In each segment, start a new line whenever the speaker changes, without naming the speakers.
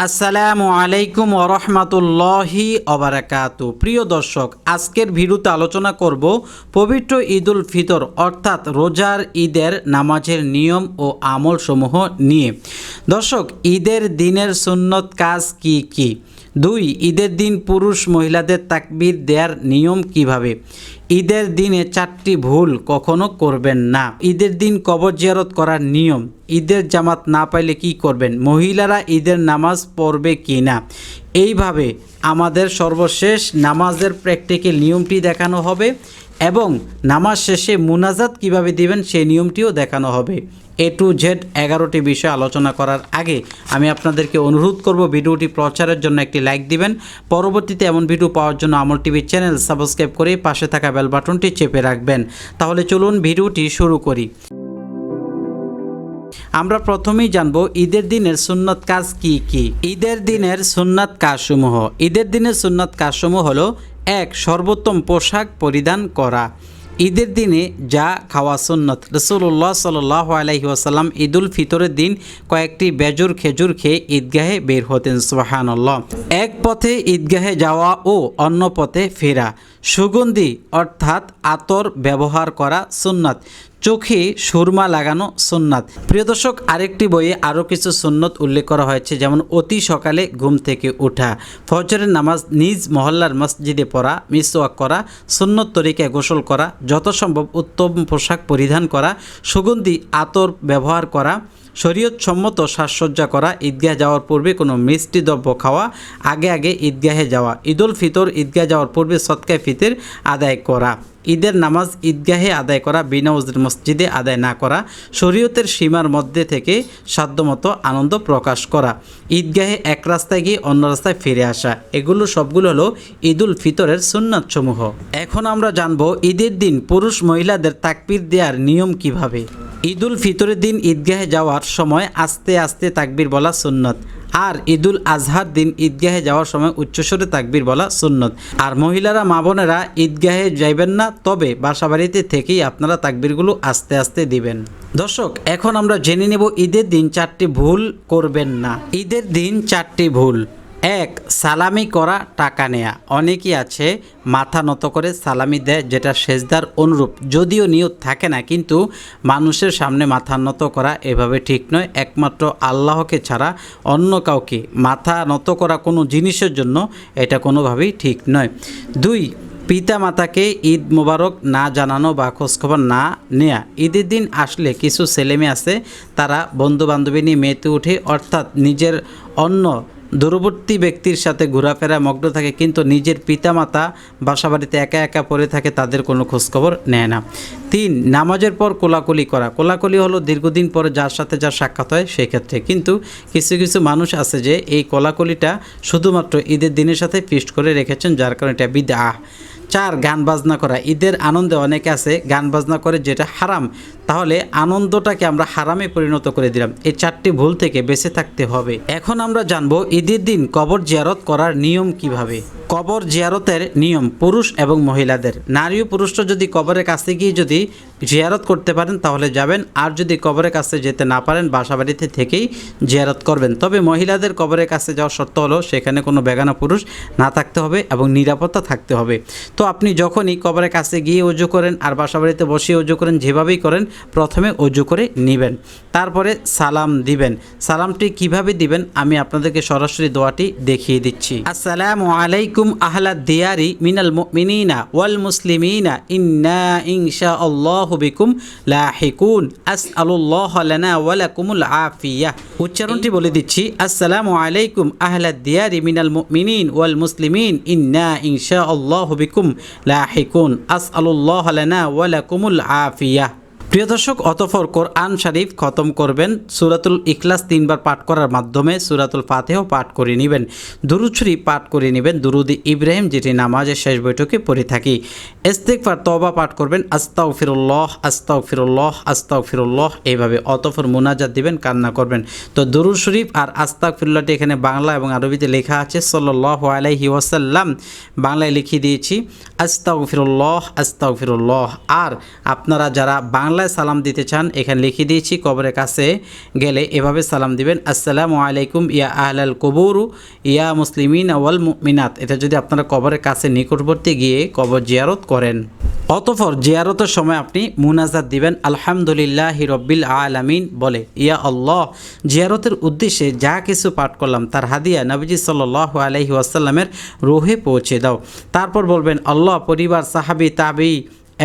আসসালামু আলাইকুম ওরহমাতুল্লাহি ওবারাকাতু। প্রিয় দর্শক, আজকের ভিডিওতে আলোচনা করব পবিত্র ঈদুল ফিতর অর্থাৎ রোজার ঈদের নামাজের নিয়ম ও আমলসমূহ নিয়ে। দর্শক, ঈদের দিনের সুন্নত কাজ কি কি? 2. ঈদের দিন পুরুষ মহিলাদের তাকবীর দেওয়ার নিয়ম কিভাবে? ঈদের দিনে 4টি ভুল কখনো করবেন না। ঈদের দিন কবর জিয়ারত করার নিয়ম। ঈদের জামাত না পাইলে কি করবেন? মহিলারা ঈদের নামাজ পড়বে কি না? এইভাবে আমাদের সর্বশেষ নামাজের প্র্যাকটিক্যাল নিয়মটি দেখানো হবে এবং নামাজ শেষে মুনাজাত কিভাবে দিবেন সেই নিয়মটিও দেখানো হবে। A to Z 11টি বিষয় আলোচনা করার আগে আমি আপনাদেরকে অনুরোধ করব ভিডিওটি প্রচারের জন্য একটি লাইক দিবেন। পরবর্তীতে এমন ভিডিও পাওয়ার জন্য আমল টিভি চ্যানেল সাবস্ক্রাইব করে পাশে থাকা বেল বাটনটি চেপে রাখবেন। তাহলে চলুন ভিডিওটি শুরু করি। আমরা প্রথমেই জানব ঈদের দিনের সুন্নত কাজ কি কি। ঈদের দিনের সুন্নত কাজসমূহ। ঈদের দিনের সুন্নত কাজসমূহ হলো: 1. সর্বোত্তম পোশাক পরিধান করা। ঈদের দিনে যা খাওয়া সুন্নত। রাসূলুল্লাহ সাল্লাল্লাহু আলাইহি ওয়াসাল্লাম ঈদুল ফিতরের দিন কয়েকটি বেজুর খেজুর খেয়ে ঈদগাহে বের হতেন। সুবহানাল্লাহ। এক পথে ঈদগাহে যাওয়া ও অন্য পথে ফেরা। সুগন্ধি অর্থাৎ আতর ব্যবহার করা সুন্নত। চোখে সুরমা লাগানো সুন্নাত। প্রিয় দর্শক, আরেকটি বইয়ে আরও কিছু সুন্নত উল্লেখ করা হয়েছে, যেমন অতি সকালে ঘুম থেকে ওঠা, ফজরের নামাজ নিজ মহল্লার মসজিদে পড়া, মিসওয়াক করা, সুন্নত তরিকায় গোসল করা, যত সম্ভব উত্তম পোশাক পরিধান করা, সুগন্ধি আতর ব্যবহার করা, শরীয়ত সম্মত সাজসজ্জা করা, ঈদগাহে যাওয়ার পূর্বে কোনো মিষ্টি দ্রব্য খাওয়া, আগে আগে ঈদগাহে যাওয়া, ঈদুল ফিতর ঈদগাহে যাওয়ার পূর্বে সদকায়ে ফিতর আদায় করা, ঈদের নামাজ ঈদগাহে আদায় করা, বিনা উজরে মসজিদে আদায় না করা, শরীয়তের সীমার মধ্যে থেকে সাধ্যমতো আনন্দ প্রকাশ করা, ঈদগাহে এক রাস্তায় গিয়ে অন্য রাস্তায় ফিরে আসা। এগুলো সবগুলো হলো ঈদুল ফিতরের সুন্নাতসমূহ। এখন আমরা জানবো ঈদের দিন পুরুষ মহিলাদের তাকবীর দেওয়ার নিয়ম কিভাবে। ঈদুল ফিতরের দিন ঈদগাহে যাওয়ার সময় আস্তে আস্তে তাকবীর বলা সুন্নত, আর ঈদুল আজহার দিন ঈদগাহে যাওয়ার সময় উচ্চস্বরে তাকবীর বলা সুন্নত। আর মহিলারা মা বোনেরা ঈদগাহে যাইবেন না, তবে বাসাবাড়িতে থেকেই আপনারা তাকবীরগুলো আস্তে আস্তে দিবেন। দর্শক, এখন আমরা জেনে নেব ঈদের দিন 4টি ভুল করবেন না। ঈদের দিন 4টি ভুল। 1. সালামি করা, টাকা নেয়া। অনেকেই আছে মাথা নত করে সালামি দেয়, যেটা সেজদার অনুরূপ, যদিও নিয়ত থাকে না, কিন্তু মানুষের সামনে মাথা নত করা এভাবে ঠিক নয়। একমাত্র আল্লাহকে ছাড়া অন্য কাউকে মাথা নত করা কোনো জিনিসের জন্য এটা কোনোভাবেই ঠিক নয়। 2. পিতা মাতাকে ঈদ মোবারক না জানানো বা খোঁজখবর না নেয়া। ঈদের দিন আসলে কিছু ছেলেমেয়ে আছে, তারা বন্ধু বান্ধবী নিয়ে মেতে উঠে, অর্থাৎ নিজের অন্য দূরবর্তী ব্যক্তির সাথে ঘোরাফেরা মগ্ন থাকে, কিন্তু নিজের পিতামাতা বাসাবাড়িতে একা একা পড়ে থাকে, তাদের কোনো খোঁজখবর নেয় না। 3. নামাজের পর কোলাকুলি করা। কোলাকুলি হলো দীর্ঘদিন পরে যার সাথে যার সাক্ষাৎ হয় সেক্ষেত্রে, কিন্তু কিছু কিছু মানুষ আছে যে এই কোলাকুলিটা শুধুমাত্র ঈদের দিনের সাথে ফিক্সড করে রেখেছেন, যার কারণে এটা বিদআহ। 4. গান বাজনা করা। ঈদের আনন্দে অনেকে আছে গান বাজনা করে, যেটা হারাম। তাহলে আনন্দটাকে আমরা হারামে পরিণত করে দিলাম। এই 4টি ভুল থেকে বেঁচে থাকতে হবে। এখন আমরা জানবো ঈদের দিন কবর জিয়ারত করার নিয়ম কিভাবে। কবর জিয়ারতের নিয়ম পুরুষ এবং মহিলাদের। নারী ও পুরুষরা যদি কবরের কাছে গিয়ে যদি জিয়ারত করতে পারেন তাহলে যাবেন, আর যদি কবরের কাছে যেতে না পারেন বাসাবাড়িতে থেকেই জিয়ারত করবেন। তবে মহিলাদের কবরের কাছে যাওয়ার শর্ত হলো সেখানে কোনো বেগানা পুরুষ না থাকতে হবে এবং নিরাপত্তা থাকতে হবে। তো আপনি যখনই কবরের কাছে গিয়ে অজু করেন আর বাসাবাড়িতে বসে অজু করেন, যেভাবেই করেন, প্রথমে অজু করে নেবেন, তারপরে সালাম দিবেন। সালামটি কিভাবে দিবেন আমি আপনাদেরকে সরাসরি দোয়াটি দেখিয়ে দিচ্ছি। আসসালামু আলাইকুম আহলা দিয়ারি মিনাল মুমিনিনা ওয়াল মুসলিমিনা ইন্না ইনশাআল্লাহু বিকুম লাহিকুন আসআলুল্লাহ লানা ওয়া লাকুমুল আফিয়া। উচ্চারণটি বলে দিচ্ছি: আসসালামু আলাইকুম আহলা দিয়ারি মিনাল মুমিনিন ওয়াল মুসলিমিন ইন্না ইনশাআল্লাহু বিকুম লাহিকুন আসআলুল্লাহ লানা ওয়া লাকুমুল আফিয়া। প্রিয় দর্শক, অতঃপর কোরআন শরীফ খতম করবেন। সূরাতুল ইখলাস 3 বার পাঠ করার মাধ্যমে সূরাতুল ফাতিহাও পাঠ করে নেবেন। দুরূদ শরীফ পাঠ করে নেবেন, দুরূদে ইব্রাহিম, যেটি নামাজের শেষ বৈঠকে পড়ে থাকি। ইস্তিগফার তওবা পাঠ করবেন, আস্তাগফিরুল্লাহ আস্তাগফিরুল্লাহ আস্তাগফিরুল্লাহ, এইভাবে। অতঃপর মুনাজাত দিবেন, কান্না করবেন। তো দুরূদ শরীফ আর আস্তাগফিরুল্লাহটি এখানে বাংলা এবং আরবিতে লেখা আছে। সাল্লাল্লাহু আলাইহি ওয়াসাল্লাম বাংলায় লিখিয়ে দিয়েছি, আস্তাগফিরুল্লাহ আস্তাগফিরুল্লাহ। আর আপনারা যারা বাংলা গলায় সালাম দিতে চান এখানে লিখে দিয়েছি, কবরের কাছে গেলে এভাবে সালাম দিবেন, আসসালামু আলাইকুম ইয়া আহলাল কবুর ইয়া মুসলিমিন ওয়াল মুমিনাত। এটা যদি আপনারা কবরের কাছে নিকটবর্তী গিয়ে কবর জিয়ারত করেন। অতঃপর জিয়ারতের সময় আপনি মুনাজাত দিবেন আলহামদুলিল্লাহি রব্বিল আলামিন বলে, ইয়া আল্লাহ, জিয়ারতের উদ্দেশ্যে যা কিছু পাঠ করলাম তার হাদিয়া নবীজি সাল্লাল্লাহু আলাইহি ওয়াসাল্লামের রূহে পৌঁছে দাও। তারপর বলবেন, আল্লাহ, পরিবার, সাহাবী, তাবেঈ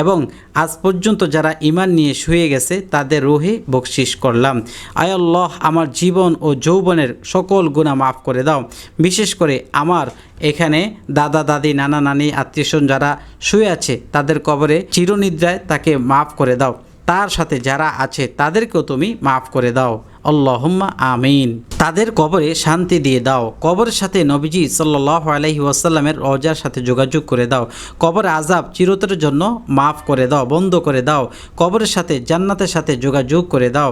এবং আজ পর্যন্ত যারা ঈমান নিয়ে শুয়ে গেছে তাদের রূহে বকশিশ করলাম। আয় আল্লাহ, আমার জীবন ও যৌবনের সকল গুনাহ মাফ করে দাও। বিশেষ করে আমার এখানে দাদা দাদি, নানা নানি, আত্মীয়স্বজন যারা শুয়ে আছে তাদের কবরে চিরনিদ্রায় তাকে মাফ করে দাও। তার সাথে যারা আছে তাদেরকেও তুমি মাফ করে দাও, আল্লাহুম্মা আমিন। তাদের কবরে শান্তি দিয়ে দাও। কবরের সাথে নবীজি সাল্লাল্লাহু আলাইহি ওয়াসাল্লামের রওজার সাথে যোগাযোগ করে দাও। কবর আযাব চিরতরের জন্য মাফ করে দাও, বন্ধ করে দাও। কবরের সাথে জান্নাতের সাথে যোগাযোগ করে দাও।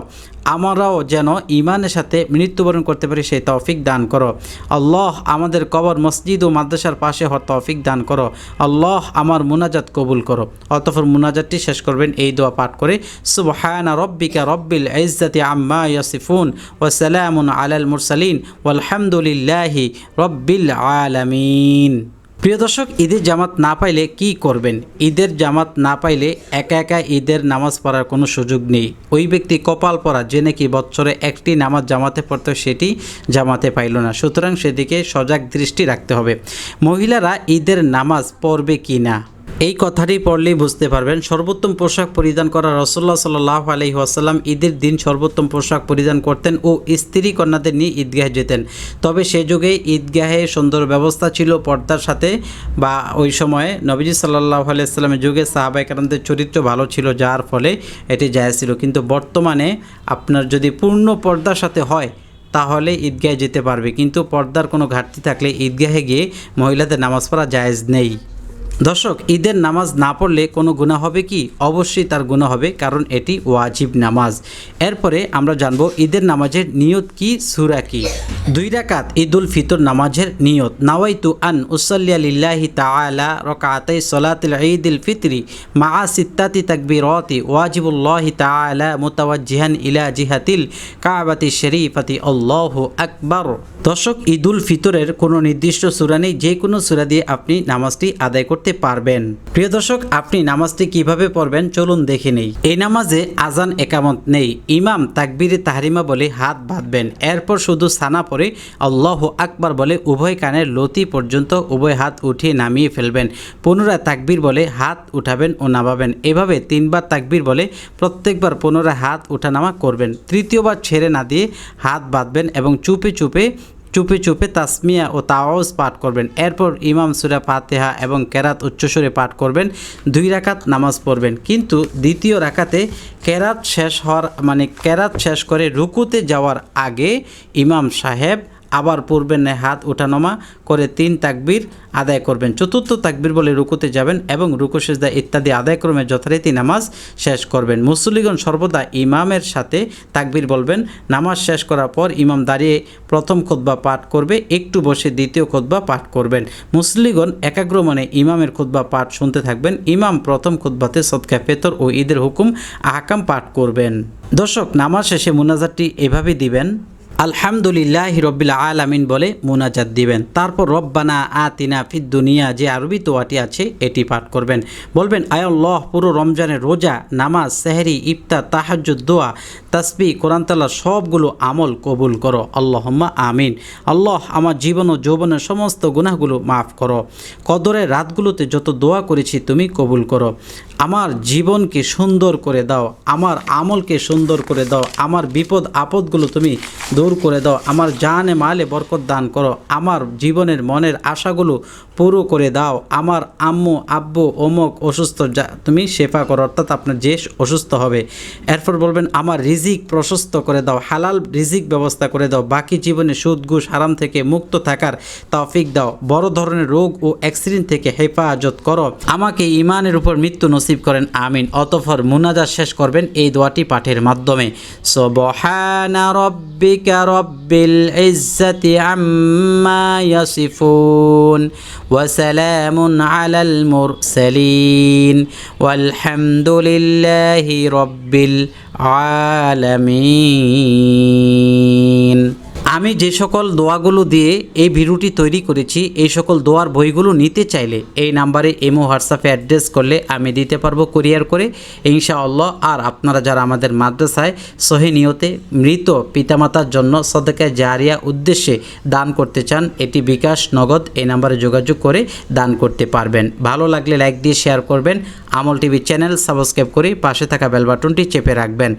আমরাও যেন ঈমানের সাথে মৃত্যুবরণ করতে পারি সেই তৌফিক দান করো। আল্লাহ, আমাদের কবর মসজিদ ও মাদ্রাসার পাশে হওয়ার তৌফিক দান করো। আল্লাহ, আমার মুনাজাত কবুল করো। অতঃপর মুনাজাতটি শেষ করবেন এই দোয়া পাঠ করে, সুবহানা রব্বিকা রব্বিল ইজ্জাতি আম্মা ইয়াসিফুন ওয়া সালামুন আলাল মুরসালিন ওয়ালহামদুলিল্লাহি রব্বিল আলামিন। প্রিয় দর্শক, ঈদের জামাত না পাইলে কি করবেন? ঈদের জামাত না পাইলে একা একা ঈদের নামাজ পড়ার কোনো সুযোগ নেই। ওই ব্যক্তি কপাল পরা যে নাকি বছরে একটি নামাজ জামাতে পড়তো সেটি জামাতে পাইল না। সুতরাং সেদিকে সজাগ দৃষ্টি রাখতে হবে। মহিলারা ঈদের নামাজ পড়বে কি না এই কথাটি পড়লেই বুঝতে পারবেন। সর্বোত্তম পোশাক পরিধান করা রাসূলুল্লাহ সাল্লাল্লাহু আলাইহি ওয়াসাল্লাম ঈদের দিন সর্বোত্তম পোশাক পরিধান করতেন ও স্ত্রী কন্যাদের নিয়ে ঈদগাহে যেতেন। তবে সে যুগে ঈদগাহে সুন্দর ব্যবস্থা ছিল পর্দার সাথে, বা ওই সময়ে নবীজি সাল্লাল্লাহু আলাইহি ওয়াসাল্লামের যুগে সাহাবায়ে কেরামদের চরিত্র ভালো ছিল, যার ফলে এটি জায়েজ ছিল। কিন্তু বর্তমানে আপনার যদি পূর্ণ পর্দার সাথে হয় তাহলে ঈদগাহে যেতে পারবে, কিন্তু পর্দার কোনো ঘাটতি থাকলে ঈদগাহে গিয়ে মহিলাদের নামাজ পড়া জায়েজ নেই। দর্শক, ঈদের নামাজ না পড়লে কোনো গুনাহ হবে কি? অবশ্যই তার গুনাহ হবে, কারণ এটি ওয়াজিব নামাজ। এরপরে আমরা জানব ঈদের নামাজের নিয়ত কি, সূরা কি। 2 রাকাত ঈদুল ফিতর নামাজের নিয়ত, নাওয়াইতু আন উসাল্লিয়া লিল্লাহি তাআলা রাকাতাই সালাতুল ঈদুল ফিতরি মা সিত্তাতি তাকবীরাতি ওয়াজিবুল্লাহি তাআলা মুতাওয়াজ্জিহান ইলা জিহাতিল কাবাতি শরীফাতি, আল্লাহু আকবার। দর্শক, ঈদুল ফিতরের কোনো নির্দিষ্ট সূরা নেই, যে কোনো সূরা দিয়ে আপনি নামাজটি আদায় করতে পারবেন। প্রিয় দর্শক, আপনি নামাজটি কিভাবে পড়বেন চলুন দেখে নেই। এই নামাজে আজান একামত নেই। ইমাম তাকবীরে তাহরিমা বলে হাত বাঁধবেন, এরপর শুধু সানা পড়ে আল্লাহু আকবার বলে উভয় কানের লতি পর্যন্ত উভয় হাত উঠিয়ে নামিয়ে ফেলবেন। পুনরায় তাকবীর বলে হাত উঠাবেন ও নামাবেন। এভাবে 3 বার তাকবীর বলে প্রত্যেকবার পুনরায় হাত উঠানামা করবেন। তৃতীয়বার ছেড়ে না দিয়ে হাত বাঁধবেন এবং চুপে চুপে তাসমিয়া ও তাওয়াজ পাঠ করবেন। এরপর ইমাম সূরা ফাতিহা এবং কেরাত উচ্চস্বরে পাঠ করবেন। 2 রাকাত নামাজ পড়বেন, কিন্তু দ্বিতীয় রাকাতে কেরাত শেষ করে রুকুতে যাওয়ার আগে ইমাম সাহেব আবার পূর্বের ন্যায় হাত উঠানামা করে 3 তাকবীর আদায় করবেন। চতুর্থ তাকবীর বলে রুকুতে যাবেন এবং রুকু সিজদা ইত্যাদি আদায় ক্রমে যথারীতি নামাজ শেষ করবেন। মুসল্লিগণ সর্বদা ইমামের সাথে তাকবীর বলবেন। নামাজ শেষ করার পর ইমাম দাঁড়িয়ে প্রথম খুতবা পাঠ করবে, একটু বসে দ্বিতীয় খুতবা পাঠ করবেন। মুসল্লিগণ একাগ্র মনে ইমামের খুতবা পাঠ শুনতে থাকবেন। ইমাম প্রথম খুতবাতে সদকা ফিতর ও ঈদের হুকুম আহকাম পাঠ করবেন। দর্শক, নামাজ শেষে মুনাজাতটি এভাবে দিবেন, আলহামদুলিল্লাহি রব্বিল আলামিন বলে মুনাজাত দিবেন। তারপর রব্বানা আতিনা ফিদ দুনিয়া যে আরবি দোয়াটি আছে এটি পাঠ করবেন। বলবেন, আয় আল্লাহ, পুরো রমজানের রোজা, নামাজ, সেহরি, ইফতার, তাহাজ্জুদ, দোয়া, তাসবিহ, কোরআন তেলাওয়াত সবগুলো আমল কবুল করো, আল্লাহুম্মা আমিন। আল্লাহ, আমার জীবন ও যৌবনের সমস্ত গুনাহগুলো মাফ করো। কদরের রাতগুলোতে যত দোয়া করেছি তুমি কবুল করো। আমার জীবনকে সুন্দর করে দাও, আমার আমলকে সুন্দর করে দাও, আমার বিপদ আপদগুলো তুমি দূর করে দাও, আমার জানে মালে বরকত দান করো, আমার জীবনের মনের আশাগুলো পুরো করে দাও, আমার আম্মু আব্বু অমুক অসুস্থ তুমি শেফা করো, অর্থাৎ আপনার যে অসুস্থ হবে। এরপর বলবেন, আমার রিজিক প্রশস্ত করে দাও, হালাল রিজিক ব্যবস্থা করে দাও, বাকি জীবনে সুদ ঘুষ হারাম থেকে মুক্ত থাকার তৌফিক দাও, বড় ধরনের রোগ ও অ্যাক্সিডেন্ট থেকে হেফাজত করো, আমাকে ঈমানের উপর মৃত্যু নসিব করেন, আমিন। অতঃপর মুনাজাত শেষ করবেন এই দোয়াটি পাঠের মাধ্যমে, সুবহানা রাব্বিকা রব্বিল ইজ্জাতি আম্মা ইয়াসিফুন ওয়া সালামুন আলাল মুরসালিন ওয়ালহামদুলিল্লাহি রব্বিল আলামিন। আমি যে সকল দোয়াগুলো দিয়ে এই ভিডিওটি তৈরি করেছি, এই সকল দোয়ার বইগুলো নিতে চাইলে এই নাম্বারে ইমো হোয়াটসঅ্যাপে অ্যাড্রেস করলে আমি দিতে পারবো কুরিয়ার করে ইনশাআল্লাহ। আর আপনারা যারা আমাদের মাদ্রাসায় সহি নিয়তে মৃত পিতামাতার জন্য সদকা জারিয়া উদ্দেশ্যে দান করতে চান, এটি বিকাশ নগদ এই নাম্বারে যোগাযোগ করে দান করতে পারবেন। ভালো লাগলে লাইক দিয়ে শেয়ার করবেন। আমল টিভি চ্যানেল সাবস্ক্রাইব করে পাশে থাকা বেল বাটনটি চেপে রাখবেন।